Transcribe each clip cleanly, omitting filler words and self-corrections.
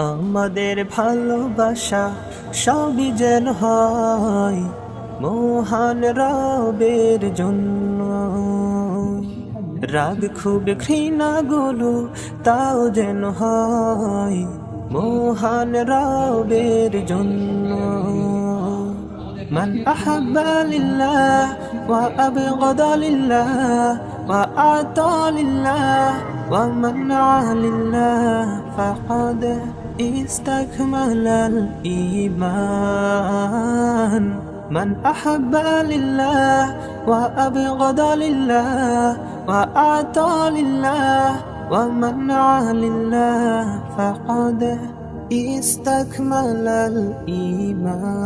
আমাদের ভালোবাসা সবই যেন হয় মহান রবের জন্য। রাগ খুব ঘৃণাগুলো তাও যেন হয় মহান রবের জন্য। من أحب لله وأبغض لله وأعطى لله ومنع لله فقد استكمل الإيمان. من أحب لله وأبغض لله وأعطى لله ومنع لله فقد استكمل الإيمان.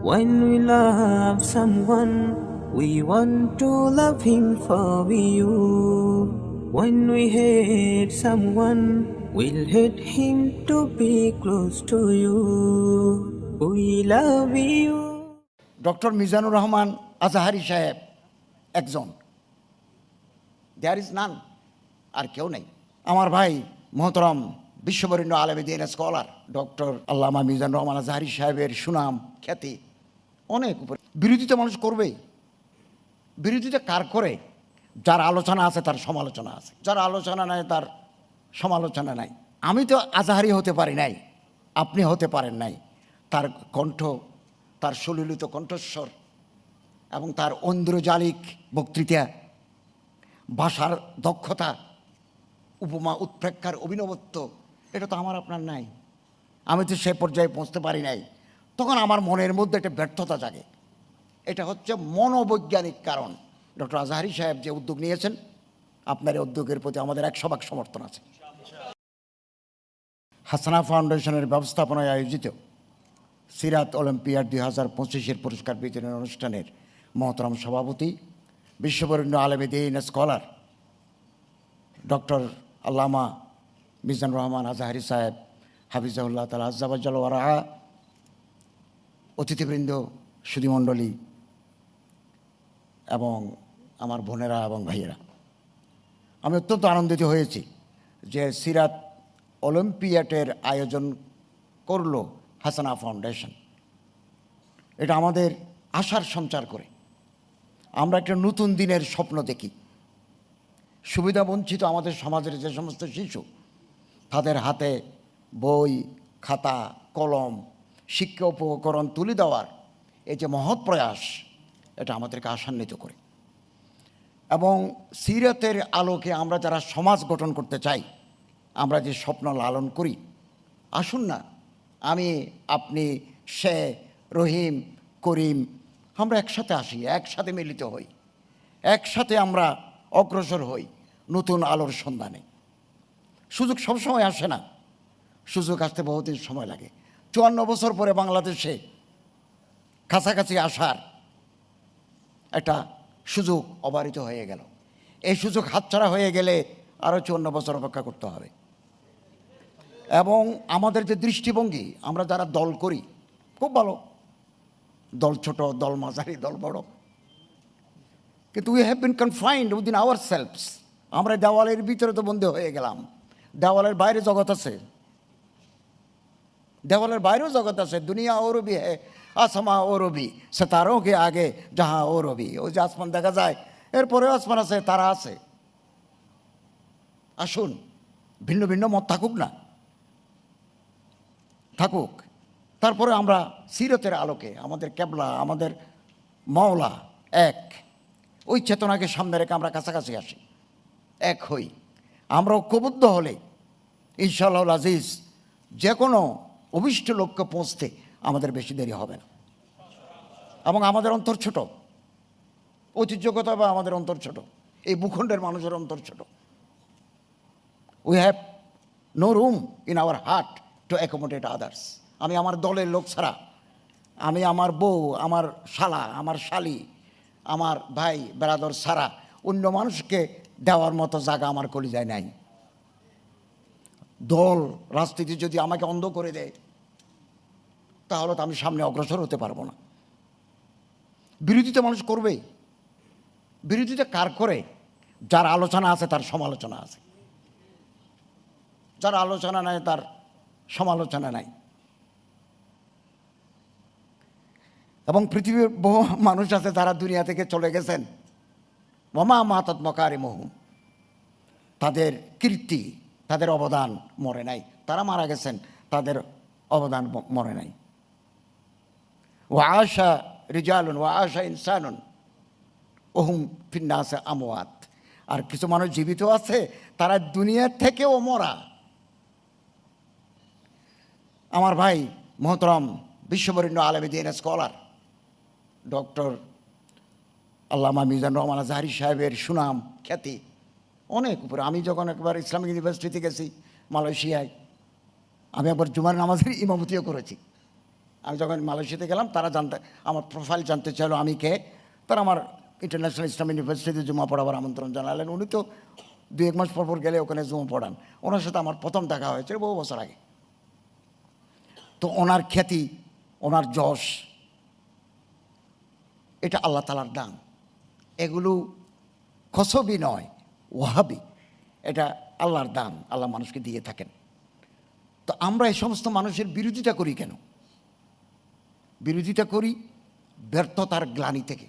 When we love someone, we want to love him for you. When we hate someone, we'll hate him to be close to you. We love you. Doctor Mizanur Rahman Azhari সাহেব একজন, দেয়ার ইজ নান, আর কেউ নেই। আমার ভাই মহতরম বিশ্ববরেণ্য আলেমে দিন স্কলার ডক্টর আল্লামা মিজানুর রহমান আজাহারি সাহেবের সুনাম খ্যাতি অনেক উপরে। বিরোধিতা মানুষ করবেই। বিরোধিতা কার করে? যার আলোচনা আছে তার সমালোচনা আছে, যার আলোচনা নাই তার সমালোচনা নাই। আমি তো আজাহারি হতে পারি নাই, আপনি হতে পারেন নাই। তার কণ্ঠ, তার সুললিত কণ্ঠস্বর এবং তার ঐন্দ্রজালিক বক্তৃতা, ভাষার দক্ষতা, উপমা উৎপ্রেক্ষার অভিনবত্ব, এটা তো আমার আপনার নাই। আমি তো সে পর্যায়ে পৌঁছতে পারি নাই। তখন আমার মনের মধ্যে একটা ব্যর্থতা জাগে। এটা হচ্ছে মনোবৈজ্ঞানিক কারণ। ডক্টর আজাহারি সাহেব যে উদ্যোগ নিয়েছেন, আপনার এই উদ্যোগের প্রতি আমাদের 100% সমর্থন আছে। হাসানা ফাউন্ডেশনের ব্যবস্থাপনায় আয়োজিত সিরাত অলিম্পিয়াড 2025-এর পুরস্কার বিতরণ অনুষ্ঠানের মহতরম সভাপতি বিশ্ববরেণ্য আলেমে দিন স্কলার ডক্টর আল্লামা মিজানুর রহমান আজাহারি সাহেব হাফিজাহুল্লাহ তাআলা আজ্জাবাজ্জাল ওয়ারাহা, অতিথিবৃন্দ, সুধীমণ্ডলী এবং আমার বোনেরা এবং ভাইয়েরা, আমি অত্যন্ত আনন্দিত হয়েছি যে সিরাত অলিম্পিয়াডের আয়োজন করল হাসানা ফাউন্ডেশন। এটা আমাদের আশার সঞ্চার করে। আমরা একটা নতুন দিনের স্বপ্ন দেখি। সুবিধাবঞ্চিত আমাদের সমাজের যে সমস্ত শিশু, তাদের হাতে বই, খাতা, কলম, শিক্ষা উপকরণ তুলে দেওয়ার এই যে মহৎ প্রয়াস, এটা আমাদেরকে আশান্বিত করে। এবং সিরাতের আলোকে আমরা যারা সমাজ গঠন করতে চাই, আমরা যে স্বপ্ন লালন করি, আসুন না আমি, আপনি, সে, রহিম, করিম, আমরা একসাথে আসি, একসাথে মিলিত হই, একসাথে আমরা অগ্রসর হই নতুন আলোর সন্ধানে। সুযোগ সবসময় আসে না, সুযোগ আসতে বহুদিন সময় লাগে। 54 বছর পরে বাংলাদেশে কাছাকাছি আসার একটা সুযোগ অবারিত হয়ে গেল। এই সুযোগ হাতছাড়া হয়ে গেলে আরও 54 বছর অপেক্ষা করতে হবে। এবং আমাদের যে দৃষ্টিভঙ্গি, আমরা যারা দল করি, খুব ভালো, দল ছোট, দল মাঝারি, দল বড়, কিন্তু we have been confined within hour selves. আমরা দেওয়ালের ভিতরে তো বন্দী হয়ে গেলাম। দেওয়ালের বাইরে জগৎ আছে, দেওয়ালের বাইরেও জগৎ আছে। দুনিয়া ও রবি হ্যাঁ, আসমা ও রবি, সিতারোं के आगे जहाँ ও রবি। ওই যে আসমান দেখা যায়, এরপরেও আসমান আছে, তারা আছে। আসুন, ভিন্ন ভিন্ন মত থাকুক না, থাকুক, তারপরে আমরা সিরতের আলোকে আমাদের কেবলা, আমাদের মাওলা এক, ওই চেতনাকে সামনে রেখে আমরা কাছাকাছি আসি, এক হই। আমরা ঐক্যবদ্ধ হলে ইনশাআল্লাহ আজিজ যে কোনো অভিষ্ট লক্ষ্যে পৌঁছতে আমাদের বেশি দেরি হবে না। এবং আমাদের অন্তর ছোট, ঐতিহ্যগত বা আমাদের অন্তর ছোট, এই ভূখণ্ডের মানুষের অন্তর ছোট। We have no room in our heart to accommodate others. আমি আমার দলের লোক ছাড়া, আমি আমার বউ, আমার শালা, আমার শালি, আমার ভাই বেরাদর ছাড়া অন্য মানুষকে দেওয়ার মতো জায়গা আমার কলিজায় নাই। দল রাজনীতি যদি আমাকে অন্ধ করে দেয়, তাহলে তো আমি সামনে অগ্রসর হতে পারবো না। বিরোধিতা মানুষ করবেই। বিরোধিতা কার করে? যার আলোচনা আছে তার সমালোচনা আছে, যার আলোচনা নাই তার সমালোচনা নাই। এবং পৃথিবীর বহু মানুষ আছে যারা দুনিয়া থেকে চলে গেছেন, ওমা মাতাত মকারিমহুম, তাদের কীর্তি, তাদের অবদান মরে নাই। তারা মারা গেছেন, তাদের অবদান মরে নাই। ওয়া আশা রিজালুন ওয়া আশা ইনসানুন ওহুম ফিন্নাসে আমওয়াত। আর কিছু মানুষ জীবিত আছে, তারা দুনিয়ার থেকেও মরা। আমার ভাই মোহতরম বিশ্ববরেণ্য আলেম দ্বীন স্কলার ডক্টর আল্লামা মিজানুর রহমান আজহারী সাহেবের সুনাম খ্যাতি অনেক উপরে। আমি যখন একবার ইসলামিক ইউনিভার্সিটিতে গেছি মালয়েশিয়ায়, আমি একবার জুমার নামাজের ইমামতিও করেছি। আমি যখন মালয়েশিয়াতে গেলাম, তারা জানতে, আমার প্রোফাইল জানতে চাইলো আমি কে। তারা আমার ইন্টারন্যাশনাল ইসলামিক ইউনিভার্সিটিতে জুমা পড়াবার আমন্ত্রণ জানালেন। উনি তো 2-1 মাস পর গেলে ওখানে জুমা পড়ান। ওনার সাথে আমার প্রথম দেখা হয়েছে বহু বছর আগে। তো ওনার খ্যাতি, ওনার যশ, এটা আল্লাহ তাআলার দান। এগুলো কসবি নয়, ওয়াহাবি, এটা আল্লাহর দান, আল্লাহ মানুষকে দিয়ে থাকেন। তো আমরা এই সমস্ত মানুষের বিরোধিতা করি কেন? বিরোধিতা করি ব্যর্থতার গ্লানি থেকে।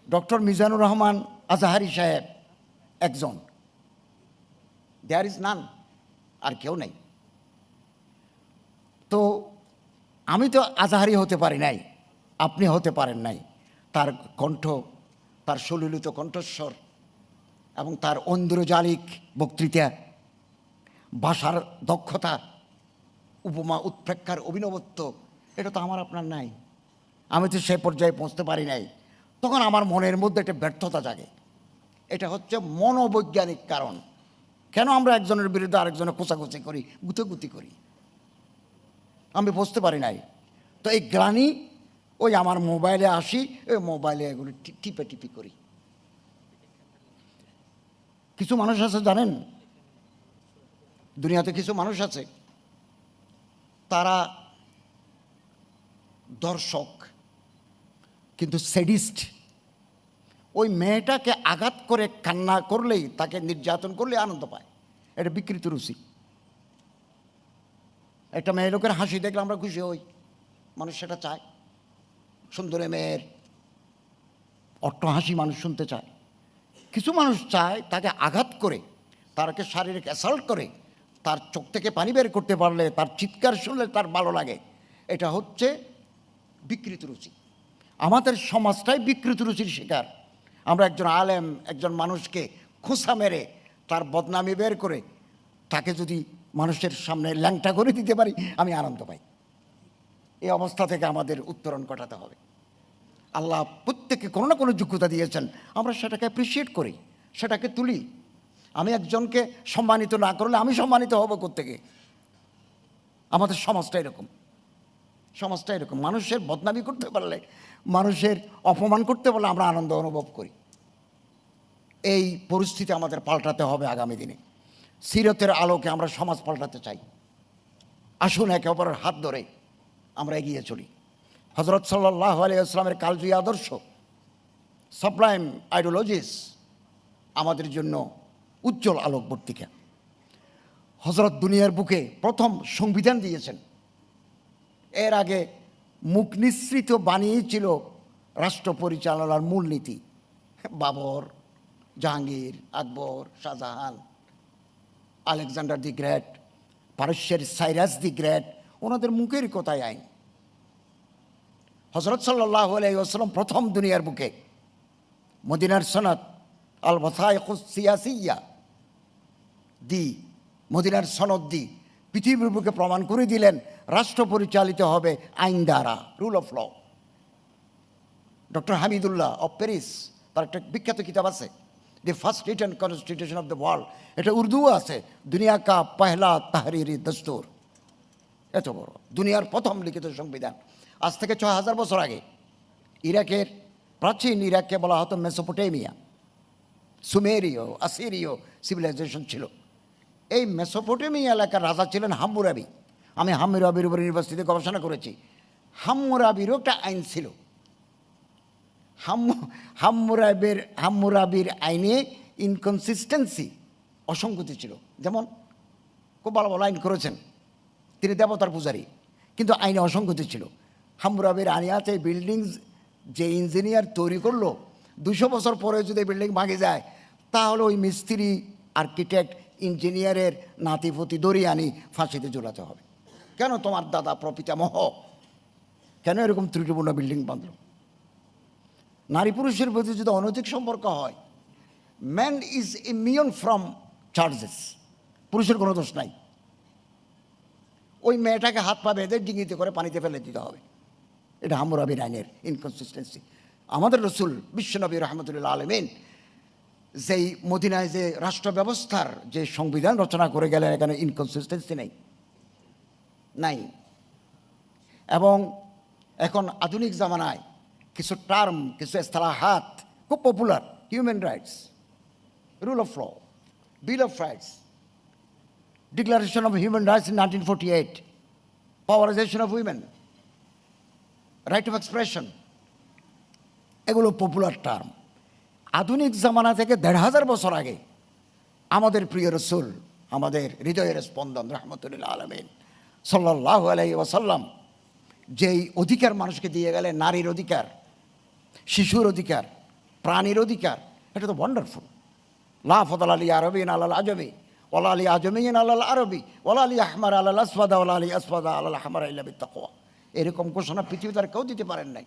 ডক্টর মিজানুর রহমান আজহারী সাহেব একজন, দেয়ার ইজ নান, আর কেউ নেই। তো আমি তো আজহারী হতে পারি নাই, আপনি হতে পারেন নাই। তার কণ্ঠ, তার সলিলিত কণ্ঠস্বর এবং তার ঐন্দ্রজালিক বক্তৃতা, ভাষার দক্ষতা, উপমা উৎপ্রেক্ষার অভিনবত্ব, এটা তো আমার আপনার নাই। আমি তো সে পর্যায়ে পৌঁছতে পারি নাই। তখন আমার মনের মধ্যে একটা ব্যর্থতা জাগে। এটা হচ্ছে মনোবৈজ্ঞানিক কারণ। কেন আমরা একজনের বিরুদ্ধে আরেকজনের কোচাকুচি করি, গুতোগুতি করি? আমি বুঝতে পারি নাই। তো এই গ্লানি ওই আমার মোবাইলে আসি, ওই মোবাইলে এগুলো টিপে টিপি করি। কিছু মানুষ আছে জানেন, দুনিয়াতে কিছু মানুষ আছে, তারা দর্শক কিন্তু স্যাডিস্ট। ওই মেয়েটাকে আঘাত করে কান্না করলেই, তাকে নির্যাতন করলে আনন্দ পায়। এটা বিকৃত রুচি। একটা মেয়ে লোকের হাসি দেখলে আমরা খুশি হই, মানুষ সেটা চায়। সুন্দরী মেয়ের অট্ট হাসি মানুষ শুনতে চায়। কিছু মানুষ চায় তাকে আঘাত করে, তাকে শারীরিক অ্যাসাল্ট করে, তার চোখ থেকে পানি বের করতে পারলে, তার চিৎকার শুনলে তার ভালো লাগে। এটা হচ্ছে বিকৃত রুচি। আমাদের সমাজটাই বিকৃত রুচির শিকার। আমরা একজন আলেম, একজন মানুষকে খোঁচা মেরে তার বদনামি বের করে তাকে যদি মানুষের সামনে ল্যাংটা করে দিতে পারি, আমি আনন্দ পাই। এই অবস্থা থেকে আমাদের উত্তরণ ঘটাতে হবে। আল্লাহ প্রত্যেককে কোনো না কোনো যোগ্যতা দিয়েছেন, আমরা সেটাকে অ্যাপ্রিসিয়েট করি, সেটাকে তুলি। আমি একজনকে সম্মানিত না করলে আমি সম্মানিত হব কোত্থেকে? আমাদের সমাজটা এরকম, সমাজটা এরকম। মানুষের বদনামি করতে পারলে, মানুষের অপমান করতে পারলে আমরা আনন্দ অনুভব করি। এই পরিস্থিতি আমাদের পাল্টাতে হবে আগামী দিনে। সিরতের আলোকে আমরা সমাজ পাল্টাতে চাই। আসুন একে অপরের হাত ধরে আমরা এগিয়ে চলি। হজরত সাল্লাল্লাহু আলাইহি ওয়াসাল্লামের কালজয়ী আদর্শ, সাবলাইম আইডিওলজিস আমাদের জন্য উজ্জ্বল আলোকবর্তিকা। হজরত দুনিয়ার বুকে প্রথম সংবিধান দিয়েছেন। এর আগে মুখ নিঃসৃত বানিয়েছিল রাষ্ট্র পরিচালনার মূলনীতি। বাবর, জাহাঙ্গীর, আকবর, শাহজাহান, আলেকজান্ডার দি গ্রেট, পারস্যের সাইরাস দি গ্রেট, ওনাদের মুখের কথায় আইন। হজরত সাল্লাল্লাহু আলাইহি ওয়াসাল্লাম প্রথম দুনিয়ার বুকে মদিনার সনদ আল ওয়াসাইকুস সিয়াসিয়া দি, মদিনার সনদ দি পৃথিবীর বুকে প্রমাণ করে দিলেন রাষ্ট্র পরিচালিত হবে আইন দ্বারা, rule of law. Doctor Hamidullah of Paris, তার একটা বিখ্যাত কিতাব আছে, the first written constitution of the world. এটা উর্দুও আছে, দুনিয়া কা পহলা তাহরিরি দস্তুর। এত বড় দুনিয়ার প্রথম লিখিত সংবিধান। আজ থেকে ৬,০০০ বছর আগে ইরাকের, প্রাচীন ইরাককে বলা হতো মেসোপটেমিয়া। সুমেরীয়, আসিরীয় সিভিলাইজেশন ছিল। এই মেসোপটেমিয়া এলাকার রাজা ছিলেন হাম্মুরাবি। আমি হাম্মুরাবির উপর ইউনিভার্সিটিতে গবেষণা করেছি। হাম্মুরাবিরও একটা আইন ছিল। হাম্মুরাবির আইনে ইনকনসিস্টেন্সি, অসঙ্গতি ছিল। যেমন খুব ভালো ভালো আইন করেছেন, তিনি দেবতার পূজারী, কিন্তু আইনে অসঙ্গতি ছিল। হাম্মুরাবির আনিয়াতে বিল্ডিংস যে ইঞ্জিনিয়ার তৈরি করলো, 200 বছর পরে যদি বিল্ডিং ভাঙে যায়, তাহলে ওই মিস্ত্রি, আর্কিটেক্ট, ইঞ্জিনিয়ারের নাতিপতি দড়ি আনি ফাঁসিতে ঝোলাতে হবে। কেন তোমার দাদা প্রপিতামহ কেন এরকম ত্রুটিপূর্ণ বিল্ডিং বাঁধল? নারী পুরুষের প্রতি যদি অনৈতিক সম্পর্ক হয়, man is immune from charges, পুরুষের কোনো দোষ নাই। ওই মেয়েটাকে হাত পা বেঁধে ডিঙিতে করে পানিতে ফেলে দিতে হবে। এটা হাম্মুরাবির আইনের ইনকনসিস্টেন্সি। আমাদের রসুল বিশ্বনবী রহমতুল্লাহ আলমিন যেই মদিনায় যে রাষ্ট্র ব্যবস্থার যে সংবিধান রচনা করে গেলেন, এখানে ইনকনসিস্টেন্সি নাই। এবং এখন আধুনিক জামানায় কিছু টার্ম, কিছু ইসতিলাহাত খুব popular: human rights, rule of law, bill of rights, declaration of human rights in 1948, পাওয়ারাইজেশন of women, right of expression, এগুলো পপুলার টার্ম। আধুনিক জামানা থেকে 1500 বছর আগে আমাদের প্রিয় রসুল, আমাদের হৃদয়ের স্পন্দন রহমতুল্লাহ আলমিন সাল্লাল্লাহু আলাইহি ওয়াসাল্লাম যেই অধিকার মানুষকে দিয়ে গেলেন, নারীর অধিকার, শিশুর অধিকার, প্রাণীর অধিকার, এটা তো ওয়ান্ডারফুল। লা ফাদলা লি আরবিয়্যিন আলাল আজমি ওয়ালা লি আজমিয়্যিন আলাল আরবি ওয়ালা লি আহমার আলাল আসওয়াদা ওয়ালা লি আসওয়াদা আলাল আহমার ইল্লা বিত্তাকওয়া। এরকম ঘোষণা পৃথিবীতে আর কেউ দিতে পারেন নাই।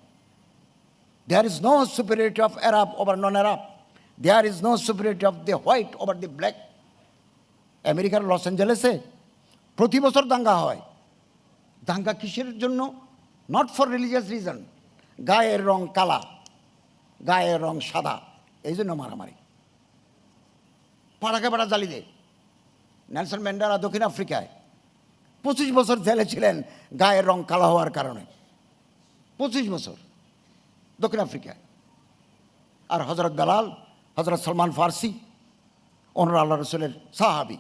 There is no superiority of Arab over non-Arab. There is no superiority of the white over the black. আমেরিকার লস অ্যাঞ্জেলেসে প্রতি বছর দাঙ্গা হয়। দাঙ্গা কিসের জন্য? Not for religious reason. গায়ের রং কালা, গায়ের রং সাদা, এই জন্য মারামারি, পাড়াকে পাড়া জ্বালি দেয়। নেলসন ম্যান্ডেলা দক্ষিণ আফ্রিকায় 25 বছর জেলে ছিলেন গায়ের রং কালা হওয়ার কারণে, 25 বছর দক্ষিণ আফ্রিকায়। আর হজরত বেলাল, হজরত সলমান ফার্সি, ওনার আল্লাহ রসুলের সাহাবি।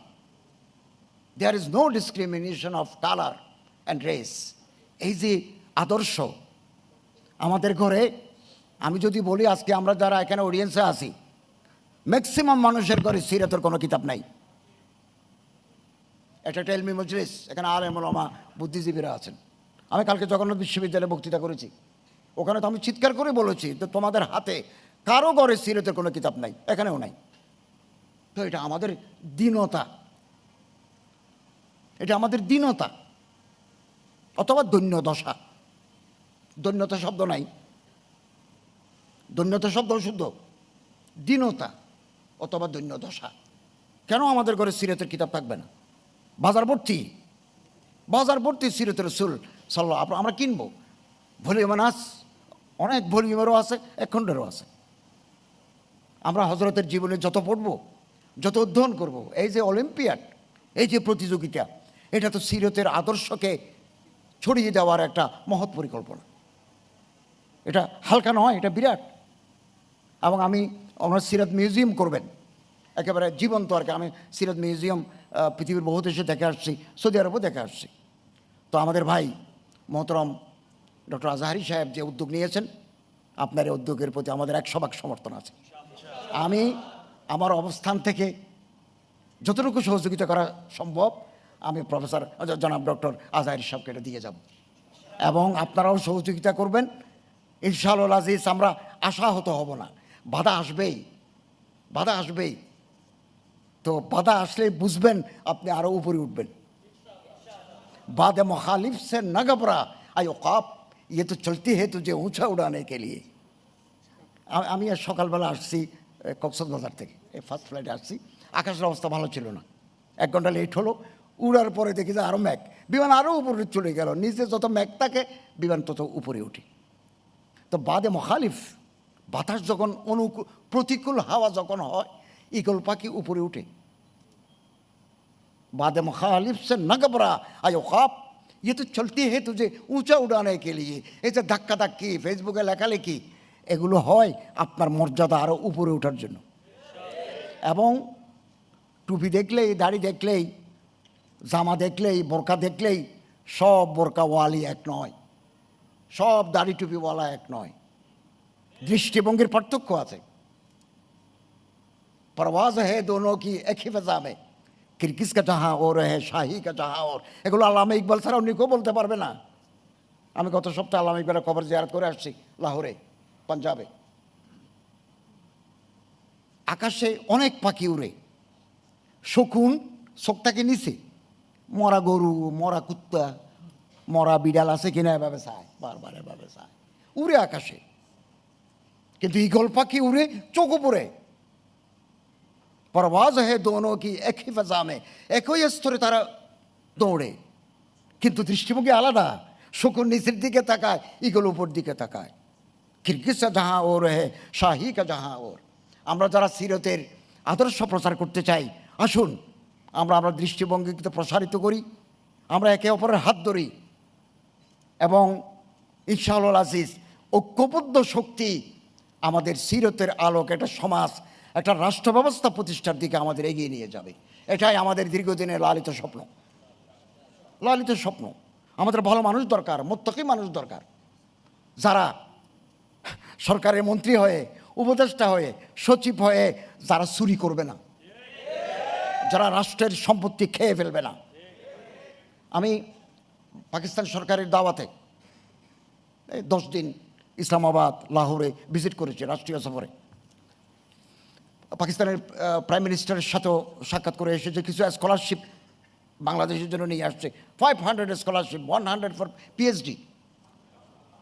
There is no discrimination of colour and race. এই যে আদর্শ আমাদের ঘরে, আমি যদি বলি আজকে আমরা যারা এখানে অডিয়েন্সে আছি, ম্যাক্সিমাম মানুষের ঘরে সিরাতের কোনো কিতাব নাই। এটা একটা ইলমি মজলিস, এখানে আলেম ওলামা বুদ্ধিজীবীরা আছেন। আমি কালকে জগন্নাথ বিশ্ববিদ্যালয়ে বক্তৃতা করেছি, ওখানে তো আমি চিৎকার করে বলেছি তো তোমাদের হাতে কারো ঘরে সিরাতের কোনো কিতাব নাই, এখানেও নাই। তো এটা আমাদের দীনতা, এটা আমাদের দীনতা অথবা দৈন্য দশা। দৈন্যতা শব্দ নাই, দৈন্যতা শব্দ শুদ্ধ, দীনতা অথবা দৈন্য দশা। কেন আমাদের ঘরে সিরাতের কিতাব থাকবে না? বাজার ভর্তি সিরাতের রাসূল সাল্লাল্লাহু, আমরা কিনবো। ভলিউমানাস অনেক ভলিউমেরও আছে, এক খণ্ডেরও আছে। আমরা হজরতের জীবনে যত পড়ব, যত অধ্যয়ন করব, এই যে অলিম্পিয়াড, এই যে প্রতিযোগিতা, এটা তো সিরতের আদর্শকে ছড়িয়ে দেওয়ার একটা মহৎ পরিকল্পনা। এটা হালকা নয়, এটা বিরাট। এবং আমরা সিরাত মিউজিয়াম করবেন, একেবারে জীবন্ত আর কি। আমি সিরাত মিউজিয়াম পৃথিবীর বহু দেশে দেখে আসছি, সৌদি আরবও দেখে আসছি। তো আমাদের ভাই মোহতরম ডক্টর আজহারি সাহেব যে উদ্যোগ নিয়েছেন, আপনার এই উদ্যোগের প্রতি আমাদের 100% সমর্থন আছে। আমি আমার অবস্থান থেকে যতটুকু সহযোগিতা করা সম্ভব আমি প্রফেসর জনাব ডক্টর আজহারি সাহেবকে এটা দিয়ে যাব, এবং আপনারাও সহযোগিতা করবেন ইনশাআল্লাহ আজিজ। আমরা আশাহত হব না, বাধা আসবেই। তো বাধা আসলে বুঝবেন আপনি আরও উপরে উঠবেন। বাদে মুখালিফ সে না ঘবরা আই ওকাপ, ইয়ে তো চলতি হে তুঝে উঁচা উড়ানে কে লিয়ে। আমি আর সকালবেলা আসছি কক্সবাজার থেকে, ফার্স্ট ফ্লাইটে আসছি। আকাশের অবস্থা ভালো ছিল না, 1 ঘন্টা লেট হলো। উড়ার পরে দেখি যে আরও ম্যাঘ, বিমান আরও উপরে চলে গেল। নিচে যত ম্যাঘ থাকে বিমান তত উপরে উঠি। তো বাদে মুখালিফ, বাতাস যখন প্রতিকূল হাওয়া যখন হয়, ঈগল পাখি উপরে উঠে। বাদে মুখালিফ সে না ঘবরা আই ওকাপ, ইয়ে তো চলতি হে তুঝে উঁচা উড়ানে কে লিয়ে। এই যে ধাক্কি ফেসবুকে লেখালেখি, এগুলো হয় আপনার মর্যাদা আরও উপরে ওঠার জন্য। এবং টুপি দেখলেই, দাড়ি দেখলেই, জামা দেখলেই, বোরকা দেখলেই সব বোরকাওয়ালি এক নয়, সব দাড়ি টুপিওয়ালা এক নয়। দৃষ্টিভঙ্গির পার্থক্য আছে। परवाज है दोनों की एक ही फजा में, কিরগিজ কা জাহা ওর হে শাহী কা জাহা ওর, এগুলো আল্লামা ইকবাল ছাড়া অন্য কেউ বলতে পারবে না। আমি গত সপ্তাহে আল্লামা ইকবালের কবর জিয়ারত করে আসছি লাহোরে, পাঞ্জাবে। আকাশে অনেক পাখি উড়ে, শকুন চোখটাকে নিচে, মরা গরু, মরা কুত্তা, মরা বিড়াল আছে কিনা এভাবে চায়, বারবার এভাবে চায়, উড়ে আকাশে। কিন্তু ঈগল পাখি উড়ে চোখ উপরে, পরওয়াজ হে দোনো কি একই ফাজামে, একই স্তরে তারা দৌড়ে, কিন্তু দৃষ্টিভঙ্গি আলাদা। শকুন নিচের দিকে তাকায়, ঈগল উপর দিকে তাকায়। কিরগিজ কা জাহা ওর হে শাহী কা জাহা ওর। আমরা যারা সিরতের আদর্শ প্রচার করতে চাই, আসুন আমরা আমরা দৃষ্টিভঙ্গিকে প্রসারিত করি, আমরা একে অপরের হাত ধরি, এবং ইনশাআল্লাহ আজিজ ঐক্যবদ্ধ শক্তি আমাদের সিরতের আলোক একটা সমাজ, একটা রাষ্ট্র ব্যবস্থা প্রতিষ্ঠার দিকে আমাদের এগিয়ে নিয়ে যাবে। এটাই আমাদের দীর্ঘদিনের লালিত স্বপ্ন, লালিত স্বপ্ন। আমাদের ভালো মানুষ দরকার, মুত্তাকি মানুষ দরকার, যারা সরকারের মন্ত্রী হয়ে, উপদেষ্টা হয়ে, সচিব হয়ে যারা চুরি করবে না, যারা রাষ্ট্রের সম্পত্তি খেয়ে ফেলবে না। আমি পাকিস্তান সরকারের দাওয়াতে 10 দিন ইসলামাবাদ, লাহোরে ভিজিট করেছি রাষ্ট্রীয় সফরে। পাকিস্তানের প্রাইম মিনিস্টারের সাথেও সাক্ষাৎ করে এসেছে। কিছু স্কলারশিপ বাংলাদেশের জন্য নিয়ে আসছে, 500 scholarship, 100 for PhD,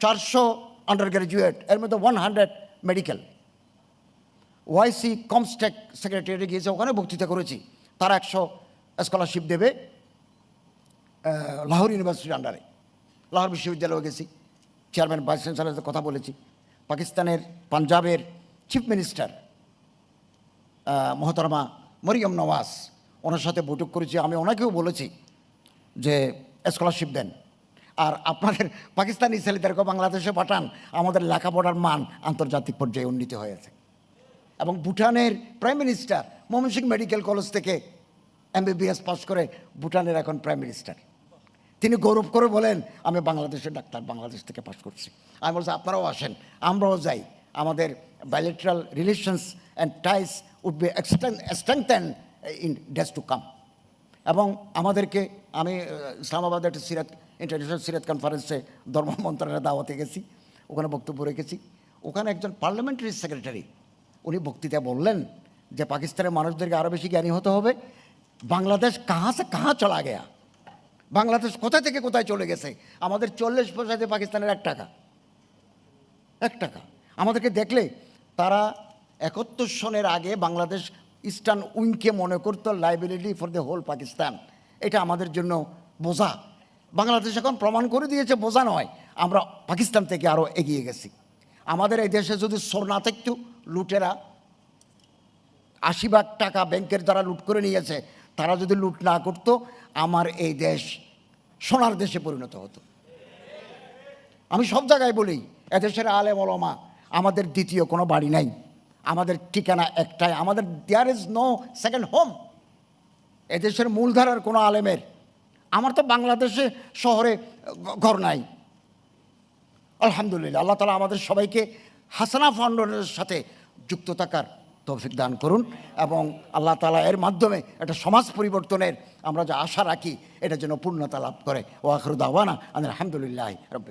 400 under graduate, এর মধ্যে 100 মেডিকেল। ওয়াইসি কমস্টেক সেক্রেটারি গিয়েছে, ওখানে বক্তৃতা করেছি। তারা 100 স্কলারশিপ দেবে লাহোর ইউনিভার্সিটির আন্ডারে। লাহোর বিশ্ববিদ্যালয়ে গেছি, চেয়ারম্যান ভাইস চ্যান্সেলরের সাথে কথা বলেছি। পাকিস্তানের পাঞ্জাবের চিফ মিনিস্টার মহতরমা মরিয়ম নওয়াজ, ওনার সাথে বৈঠক করেছি। আমি ওনাকেও বলেছি যে স্কলারশিপ দেন, আর আপনাদের পাকিস্তানি ছেলেদেরকে বাংলাদেশে পাঠান, আমাদের লেখাপড়ার মান আন্তর্জাতিক পর্যায়ে উন্নীত হয়েছে। এবং ভুটানের prime minister Mymensingh medical college থেকে MBBS পাস করে ভুটানের এখন প্রাইম মিনিস্টার। তিনি গৌরব করে বলেন, আমি বাংলাদেশের ডাক্তার, বাংলাদেশ থেকে পাস করছি। আমি বলছি আপনারাও আসেন, আমরাও যাই, আমাদের bilateral relations and ties would be strengthen in days to come. এবং আমাদেরকে, আমি ইসলামাবাদে একটা সিরাত, ইন্টারন্যাশনাল সিরাত কনফারেন্সে ধর্ম মন্ত্রণালয়ের দাওয়াতে গেছি, ওখানে বক্তব্য রেখেছি। ওখানে একজন পার্লামেন্টারি সেক্রেটারি উনি বক্তৃতা বললেন যে পাকিস্তানের মানুষদেরকে আরও বেশি জ্ঞানী হতে হবে। বাংলাদেশ কাহা সে কাহা চলা গেয়া, বাংলাদেশ কোথা থেকে কোথায় চলে গেছে। আমাদের 40 পয়সাতে পাকিস্তানের 1 টাকা, 1 টাকা। আমাদেরকে দেখলে তারা 71 সনের আগে বাংলাদেশ ইস্টার্ন উইংকে মনে করতো liability for the whole Pakistan. এটা আমাদের জন্য বোঝা। বাংলাদেশ এখন প্রমাণ করে দিয়েছে বোঝা নয়, আমরা পাকিস্তান থেকে আরও এগিয়ে গেছি। আমাদের এই দেশে যদি সোর না থাকতো, লুটেরা 80 ভাগ টাকা ব্যাংকের দ্বারা লুট করে নিয়েছে, তারা যদি লুট না করতো, আমার এই দেশ সোনার দেশে পরিণত হতো। আমি সব জায়গায় বলি, এদেশের আলেম ওলামা, আমাদের দ্বিতীয় কোনো বাড়ি নাই, আমাদের ঠিকানা একটাই, আমাদের there is no second home. এদেশের মূলধারার কোনো আলেমের, আমার তো বাংলাদেশে শহরে ঘর নাই। আলহামদুলিল্লাহ, আল্লাহ তাআলা আমাদের সবাইকে হাসানা ফাউন্ডেশনের সাথে যুক্ত থাকার তৌফিক দান করুন, এবং আল্লাহ তাআলা এর মাধ্যমে একটা সমাজ পরিবর্তনের আমরা যা আশা রাখি, এটা যেন পূর্ণতা লাভ করে। ওয়া আখিরু দাওয়ানা আলহামদুলিল্লাহি রাব্বিল